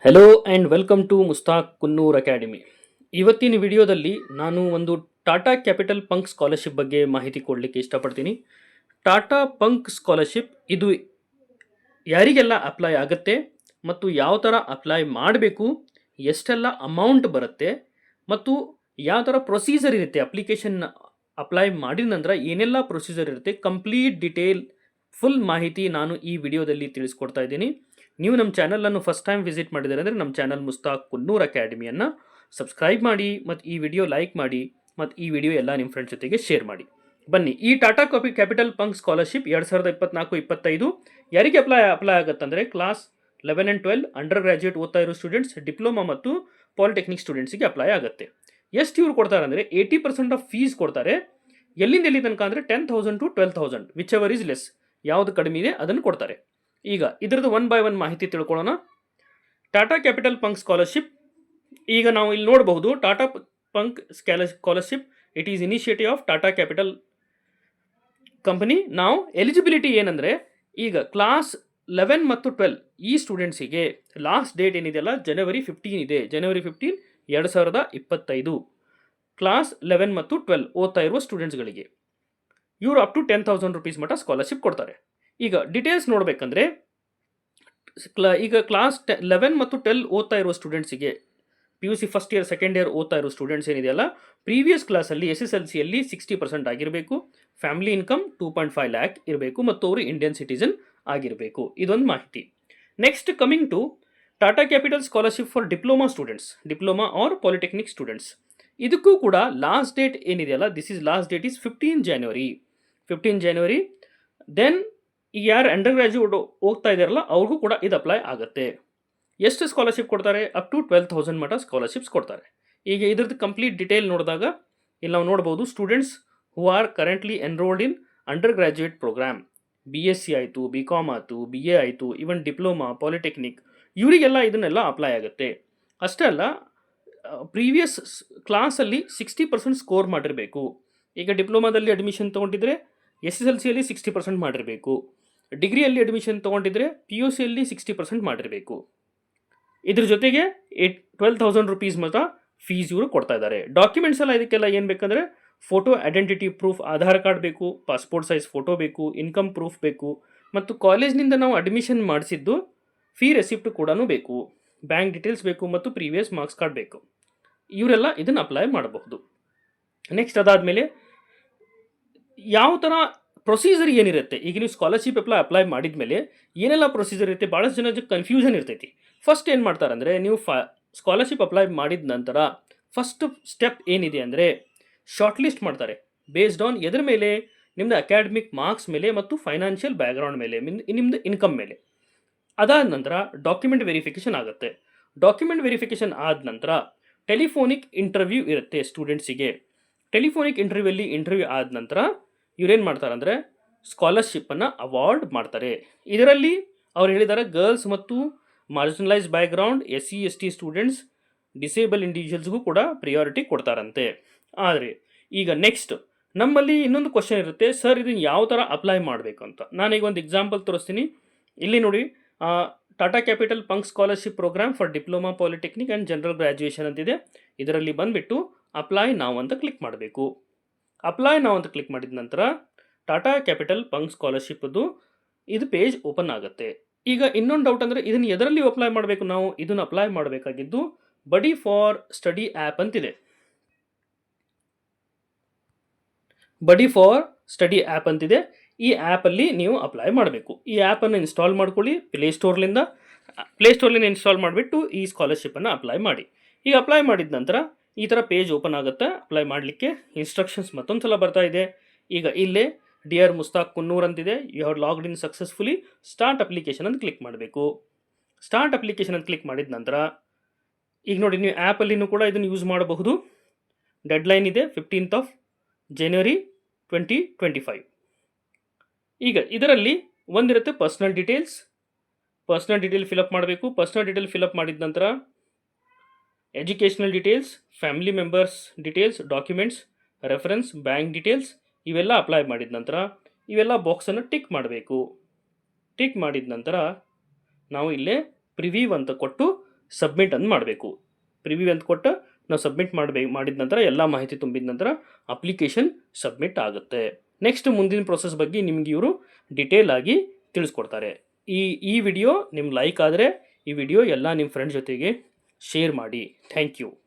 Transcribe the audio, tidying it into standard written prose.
Hello and welcome to Mustaq Kunnur academy. ಇವತ್ತಿನ ವಿಡಿಯೋದಲ್ಲಿ ನಾನು ಒಂದು ಟಾಟಾ ಕ್ಯಾಪಿಟಲ್ ಪಂಕ್ ಸ್ಕಾಲರ್ಶಿಪ್ ಬಗ್ಗೆ ಮಾಹಿತಿ ಕೊಡಲಿಕ್ಕೆ ಇಷ್ಟಪಡ್ತೀನಿ. ಟಾಟಾ ಪಂಕ್ ಸ್ಕಾಲರ್ಶಿಪ್ ಇದು ಯಾರಿಗೆಲ್ಲ ಅಪ್ಲೈ ಆಗುತ್ತೆ ಮತ್ತು ಯಾವ ಥರ ಅಪ್ಲೈ ಮಾಡಬೇಕು, ಎಷ್ಟೆಲ್ಲ ಅಮೌಂಟ್ ಬರುತ್ತೆ ಮತ್ತು ಯಾವ ಥರ ಪ್ರೊಸೀಜರ್ ಇರುತ್ತೆ, ಅಪ್ಲಿಕೇಶನ್ ಅಪ್ಲೈ ಮಾಡಿದ ನಂತರ ಏನೆಲ್ಲ ಪ್ರೊಸೀಜರ್ ಇರುತ್ತೆ, ಕಂಪ್ಲೀಟ್ ಡಿಟೇಲ್ ಫುಲ್ ಮಾಹಿತಿ ನಾನು ಈ ವಿಡಿಯೋದಲ್ಲಿ ತಿಳಿಸ್ಕೊಡ್ತಾ ಇದ್ದೀನಿ. ನೀವು ನಮ್ಮ ಚಾನಲನ್ನು ಫಸ್ಟ್ ಟೈಮ್ ವಿಸಿಟ್ ಮಾಡಿದರೆ ಅಂದರೆ ನಮ್ಮ ಚಾನಲ್ ಮುಸ್ತಾಕ್ ಕುನ್ನೂರ್ ಅಕಾಡೆಮಿಯನ್ನು ಸಬ್ಸ್ಕ್ರೈಬ್ ಮಾಡಿ ಮತ್ತು ಈ ವಿಡಿಯೋ ಲೈಕ್ ಮಾಡಿ ಮತ್ತು ಈ ವಿಡಿಯೋ ಎಲ್ಲ ನಿಮ್ಮ ಫ್ರೆಂಡ್ಸ್ ಜೊತೆಗೆ ಶೇರ್ ಮಾಡಿ. ಬನ್ನಿ, ಈ ಟಾಟಾ ಕ್ಯಾಪಿಟಲ್ ಪಂಕ್ ಸ್ಕಾಲರ್ಶಿಪ್ 2024-25 ಯಾರಿಗೆ ಅಪ್ಲೈ ಆಗುತ್ತಂದರೆ ಕ್ಲಾಸ್ 11 ಆ್ಯಂಡ್ 12 ಅಂಡರ್ ಗ್ರಾಜ್ಯುಯೇಟ್ ಓದ್ತಾ ಇರೋ ಸ್ಟೂಡೆಂಟ್ಸ್, ಡಿಪ್ಲೊಮಾ ಮತ್ತು ಪಾಲಿಟೆಕ್ನಿಕ್ ಸ್ಟೂಡೆಂಟ್ಸ್ಗೆ ಅಪ್ಲೈ ಆಗುತ್ತೆ. ಎಷ್ಟು ಇವ್ರು ಕೊಡ್ತಾರೆ ಅಂದರೆ 80% ಆಫ್ ಫೀಸ್ ಕೊಡ್ತಾರೆ. ಎಲ್ಲಿಂದ ಎಲ್ಲಿ ತನಕ ಅಂದರೆ 10,000 to 12,000 which ever is less, ಯಾವುದು ಕಡಿಮೆ ಇದೆ ಅದನ್ನು ಕೊಡ್ತಾರೆ. ಈಗ ಇದರದ್ದು 1 by 1 ಮಾಹಿತಿ ತಿಳ್ಕೊಳ್ಳೋಣ. ಟಾಟಾ ಕ್ಯಾಪಿಟಲ್ ಪಂಕ್ ಸ್ಕಾಲರ್ಶಿಪ್ ಈಗ ನಾವು ಇಲ್ಲಿ ನೋಡಬಹುದು. Tata Pankh scholarship it is initiative of Tata capital company. ನಾವು ಎಲಿಜಿಬಿಲಿಟಿ ಏನಂದರೆ, ಈಗ ಕ್ಲಾಸ್ 11 ಮತ್ತು 12 ಈ ಸ್ಟೂಡೆಂಟ್ಸಿಗೆ ಲಾಸ್ಟ್ ಡೇಟ್ ಏನಿದೆಯಲ್ಲ ಜನವರಿ 15 ಇದೆ. ಜನವರಿ 15, 2025 ಕ್ಲಾಸ್ 11 ಮತ್ತು 12 ಓದ್ತಾ ಇರುವ ಸ್ಟೂಡೆಂಟ್ಸ್ಗಳಿಗೆ ಇವರು ಅಪ್ ಟು 10,000 rupees ಮಟ್ಟ ಸ್ಕಾಲರ್ಶಿಪ್ ಕೊಡ್ತಾರೆ. ಈಗ ಡೀಟೇಲ್ಸ್ ನೋಡಬೇಕಂದ್ರೆ, ಈಗ ಕ್ಲಾಸ್ 11 ಮತ್ತು 12 ಓದ್ತಾ ಇರುವ ಸ್ಟೂಡೆಂಟ್ಸಿಗೆ PUC first year second year ಓದ್ತಾ ಇರೋ ಸ್ಟೂಡೆಂಟ್ಸ್ ಏನಿದೆಯಲ್ಲ, ಪ್ರೀವಿಯಸ್ ಕ್ಲಾಸಲ್ಲಿ SSLCಯಲ್ಲಿ 60% ಆಗಿರಬೇಕು, ಫ್ಯಾಮಿಲಿ ಇನ್ಕಮ್ 2.5 lakh ಇರಬೇಕು ಮತ್ತು ಅವರು ಇಂಡಿಯನ್ ಸಿಟಿಸನ್ ಆಗಿರಬೇಕು. ಇದೊಂದು ಮಾಹಿತಿ. Next coming to Tata capital scholarship for diploma students, diploma or polytechnic students, ಇದಕ್ಕೂ ಕೂಡ ಲಾಸ್ಟ್ ಡೇಟ್ ಏನಿದೆಯಲ್ಲ, this is last date is 15 January. Then ಯಾರು ಅಂಡರ್ ಗ್ರಾಜ್ಯುಯೇಟ್ ಹೋಗ್ತಾ ಇದ್ದಾರಲ್ಲ ಅವ್ರಿಗೂ ಕೂಡ ಇದು ಅಪ್ಲೈ ಆಗುತ್ತೆ. ಎಷ್ಟು ಸ್ಕಾಲರ್ಶಿಪ್ ಕೊಡ್ತಾರೆ? ಅಪ್ ಟು 12,000 ಮಟ್ಟ ಸ್ಕಾಲರ್ಶಿಪ್ಸ್ ಕೊಡ್ತಾರೆ. ಈಗ ಇದ್ರದ್ದು ಕಂಪ್ಲೀಟ್ ಡಿಟೇಲ್ ನೋಡಿದಾಗ ಇಲ್ಲಿ ನಾವು ನೋಡ್ಬೋದು, students who are currently enrolled in undergraduate programme, BSc ಆಯಿತು, BCom ಆಯಿತು, BA ಆಯಿತು, ಈವನ್ ಡಿಪ್ಲೊಮಾ, ಪಾಲಿಟೆಕ್ನಿಕ್, ಇವರಿಗೆಲ್ಲ ಇದನ್ನೆಲ್ಲ ಅಪ್ಲೈ ಆಗುತ್ತೆ. ಅಷ್ಟೇ ಅಲ್ಲ, ಪ್ರೀವಿಯಸ್ ಕ್ಲಾಸಲ್ಲಿ 60% ಸ್ಕೋರ್ ಮಾಡಿರಬೇಕು. ಈಗ ಡಿಪ್ಲೊಮಾದಲ್ಲಿ ಅಡ್ಮಿಷನ್ ತೊಗೊಂಡಿದ್ರೆ SSLCಯಲ್ಲಿ 60% ಮಾಡಿರಬೇಕು, ಡಿಗ್ರಿಯಲ್ಲಿ ಅಡ್ಮಿಷನ್ ತೊಗೊಂಡಿದ್ರೆ PUCಯಲ್ಲಿ 60% ಮಾಡಿರಬೇಕು. ಇದ್ರ ಜೊತೆಗೆ 12,000 rupees ಮಟ್ಟ ಫೀಸ್ ಇವರು ಕೊಡ್ತಾ ಇದ್ದಾರೆ. ಡಾಕ್ಯುಮೆಂಟ್ಸ್ ಎಲ್ಲ ಇದಕ್ಕೆಲ್ಲ ಏನು ಬೇಕಂದರೆ, photo identity proof, Aadhaar card ಬೇಕು, ಪಾಸ್ಪೋರ್ಟ್ ಸೈಜ್ ಫೋಟೋ ಬೇಕು, ಇನ್ಕಮ್ ಪ್ರೂಫ್ ಬೇಕು ಮತ್ತು ಕಾಲೇಜ್ನಿಂದ ನಾವು ಅಡ್ಮಿಷನ್ ಮಾಡಿಸಿದ್ದು ಫೀ ರೆಸಿಪ್ಟ್ ಕೂಡ ಬೇಕು, ಬ್ಯಾಂಕ್ ಡೀಟೇಲ್ಸ್ ಬೇಕು ಮತ್ತು ಪ್ರೀವಿಯಸ್ ಮಾರ್ಕ್ಸ್ ಕಾರ್ಡ್ ಬೇಕು. ಇವರೆಲ್ಲ ಇದನ್ನು ಅಪ್ಲೈ ಮಾಡಬಹುದು. ನೆಕ್ಸ್ಟ್ ಅದಾದಮೇಲೆ ಯಾವ ಥರ ಪ್ರೊಸೀಜರ್ ಏನಿರುತ್ತೆ, ಈಗ ನೀವು ಸ್ಕಾಲರ್ಶಿಪ್ ಅಪ್ಲೈ ಮಾಡಿದ ಮೇಲೆ ಏನೆಲ್ಲ ಪ್ರೊಸೀಜರ್ ಇರುತ್ತೆ, ಭಾಳಷ್ಟು ಜನ ಕನ್ಫ್ಯೂಷನ್ ಇರ್ತೈತಿ. ಫಸ್ಟ್ ಏನು ಮಾಡ್ತಾರೆ ಅಂದರೆ, ನೀವು ಸ್ಕಾಲರ್ಶಿಪ್ ಅಪ್ಲೈ ಮಾಡಿದ ನಂತರ ಫಸ್ಟ್ ಸ್ಟೆಪ್ ಏನಿದೆ ಅಂದರೆ, ಶಾರ್ಟ್ ಲಿಸ್ಟ್ ಮಾಡ್ತಾರೆ ಬೇಸ್ಡ್ ಆನ್ ಎದ್ರ ಮೇಲೆ, ನಿಮ್ಮದು ಅಕಾಡೆಮಿಕ್ ಮಾರ್ಕ್ಸ್ ಮೇಲೆ ಮತ್ತು ಫೈನಾನ್ಷಿಯಲ್ ಬ್ಯಾಕ್ಗ್ರೌಂಡ್ ಮೇಲೆ, ನಿಮ್ಮದು ಇನ್ಕಮ್ ಮೇಲೆ. ಅದಾದ ನಂತರ ಡಾಕ್ಯುಮೆಂಟ್ ವೆರಿಫಿಕೇಷನ್ ಆಗುತ್ತೆ. ಡಾಕ್ಯುಮೆಂಟ್ ವೆರಿಫಿಕೇಷನ್ ಆದ ನಂತರ ಟೆಲಿಫೋನಿಕ್ ಇಂಟರ್ವ್ಯೂ ಇರುತ್ತೆ ಸ್ಟೂಡೆಂಟ್ಸಿಗೆ. ಟೆಲಿಫೋನಿಕ್ ಇಂಟರ್ವ್ಯೂ ಆದ ನಂತರ ಇವರೇನು ಮಾಡ್ತಾರೆ ಅಂದರೆ, ಸ್ಕಾಲರ್ಶಿಪ್ಪನ್ನು ಅವಾರ್ಡ್ ಮಾಡ್ತಾರೆ. ಇದರಲ್ಲಿ ಅವ್ರು ಹೇಳಿದ್ದಾರೆ, ಗರ್ಲ್ಸ್ ಮತ್ತು marginalise background, SC ST students, disable ಇಂಡಿವಿಜುವಲ್ಸ್ಗೂ ಕೂಡ ಪ್ರಿಯಾರಿಟಿ ಕೊಡ್ತಾರಂತೆ. ಆದರೆ ಈಗ ನೆಕ್ಸ್ಟ್ ನಮ್ಮಲ್ಲಿ ಇನ್ನೊಂದು ಕ್ವಶನ್ ಇರುತ್ತೆ, ಸರ್ ಇದನ್ನು ಯಾವ ಥರ ಅಪ್ಲೈ ಮಾಡಬೇಕು ಅಂತ. ನಾನೀಗ ಒಂದು ಎಕ್ಸಾಂಪಲ್ ತೋರಿಸ್ತೀನಿ. ಇಲ್ಲಿ ನೋಡಿ, Tata capital Pankh scholarship programme for diploma, polytechnic and general graduation ಅಂತಿದೆ. ಇದರಲ್ಲಿ ಬಂದುಬಿಟ್ಟು ಅಪ್ಲೈ ನಾವು ಅಂತ ಕ್ಲಿಕ್ ಮಾಡಬೇಕು. ಅಪ್ಲೈ ನಾವು ಅಂತ ಕ್ಲಿಕ್ ಮಾಡಿದ ನಂತರ ಟಾಟಾ ಕ್ಯಾಪಿಟಲ್ ಪಂಕ್ ಸ್ಕಾಲರ್ಶಿಪ್ದು ಇದು ಪೇಜ್ ಓಪನ್ ಆಗುತ್ತೆ. ಈಗ ಇನ್ನೊಂದು ಡೌಟ್ ಅಂದರೆ, ಇದನ್ನು ಎದರಲ್ಲಿ ಅಪ್ಲೈ ಮಾಡಬೇಕು? ನಾವು ಇದನ್ನು ಅಪ್ಲೈ ಮಾಡಬೇಕಾಗಿದ್ದು ಬಡಿ ಫಾರ್ ಸ್ಟಡಿ ಆ್ಯಪ್ ಅಂತಿದೆ. ಬಡಿ ಫಾರ್ ಸ್ಟಡಿ ಆ್ಯಪ್ ಅಂತಿದೆ. ಈ ಆ್ಯಪಲ್ಲಿ ನೀವು ಅಪ್ಲೈ ಮಾಡಬೇಕು. ಈ ಆ್ಯಪನ್ನು ಇನ್ಸ್ಟಾಲ್ ಮಾಡ್ಕೊಳ್ಳಿ ಪ್ಲೇಸ್ಟೋರ್ಲಿಂದ ಇನ್ಸ್ಟಾಲ್ ಮಾಡಿಬಿಟ್ಟು ಈ ಸ್ಕಾಲರ್ಶಿಪ್ಪನ್ನು ಅಪ್ಲೈ ಮಾಡಿ. ಈಗ ಅಪ್ಲೈ ಮಾಡಿದ ನಂತರ ಈ ಥರ ಪೇಜ್ ಓಪನ್ ಆಗುತ್ತೆ. ಅಪ್ಲೈ ಮಾಡಲಿಕ್ಕೆ ಇನ್ಸ್ಟ್ರಕ್ಷನ್ಸ್ ಮತ್ತೊಂದು ಸಲ ಬರ್ತಾ ಇದೆ. ಈಗ ಇಲ್ಲೇ ಡಿಯರ್ ಮುಸ್ತಾಕ್ ಕುನ್ನೂರ್ ಅಂತಿದೆ, you have logged in successfully, start application ಅಂತ ಕ್ಲಿಕ್ ಮಾಡಬೇಕು. ಸ್ಟಾರ್ಟ್ ಅಪ್ಲಿಕೇಶನ್ ಅಂತ ಕ್ಲಿಕ್ ಮಾಡಿದ ನಂತರ ಈಗ ನೋಡಿ, ನೀವು ಆ್ಯಪಲ್ಲಿನೂ ಕೂಡ ಇದನ್ನು ಯೂಸ್ ಮಾಡಬಹುದು. ಡೆಡ್ಲೈನ್ ಇದೆ 15th January 2025. ಈಗ ಇದರಲ್ಲಿ ಒಂದಿರುತ್ತೆ ಪರ್ಸ್ನಲ್ ಡೀಟೇಲ್ ಫಿಲಪ್ ಮಾಡಬೇಕು. ಪರ್ಸ್ನಲ್ ಡೀಟೇಲ್ ಫಿಲಪ್ ಮಾಡಿದ ನಂತರ educational details, family members details, documents, reference, bank details ಇವೆಲ್ಲ ಅಪ್ಲೈ ಮಾಡಿದ ನಂತರ ಇವೆಲ್ಲ ಬಾಕ್ಸನ್ನು ಟಿಕ್ ಮಾಡಬೇಕು. ಟಿಕ್ ಮಾಡಿದ ನಂತರ ನಾವು ಇಲ್ಲೇ ಪ್ರಿವ್ಯೂ ಅಂತ ಕೊಟ್ಟು ಸಬ್ಮಿಟ್ ಅಂತ ಮಾಡಬೇಕು. ಪ್ರಿವ್ಯೂ ಅಂತ ಕೊಟ್ಟು ನಾವು ಸಬ್ಮಿಟ್ ಮಾಡಿದ ನಂತರ ಎಲ್ಲ ಮಾಹಿತಿ ತುಂಬಿದ ನಂತರ ಅಪ್ಲಿಕೇಶನ್ ಸಬ್ಮಿಟ್ ಆಗುತ್ತೆ. ನೆಕ್ಸ್ಟ್ ಮುಂದಿನ ಪ್ರೊಸೆಸ್ ಬಗ್ಗೆ ನಿಮ್ಗೆ ಇವರು ಡಿಟೇಲ್ ಆಗಿ ತಿಳಿಸ್ಕೊಡ್ತಾರೆ. ಈ ವಿಡಿಯೋ ನಿಮ್ಗೆ ಲೈಕ್ ಆದರೆ ಈ ವಿಡಿಯೋ ಎಲ್ಲ ನಿಮ್ಮ ಫ್ರೆಂಡ್ಸ್ ಜೊತೆಗೆ ಶೇರ್ ಮಾಡಿ. Thank you.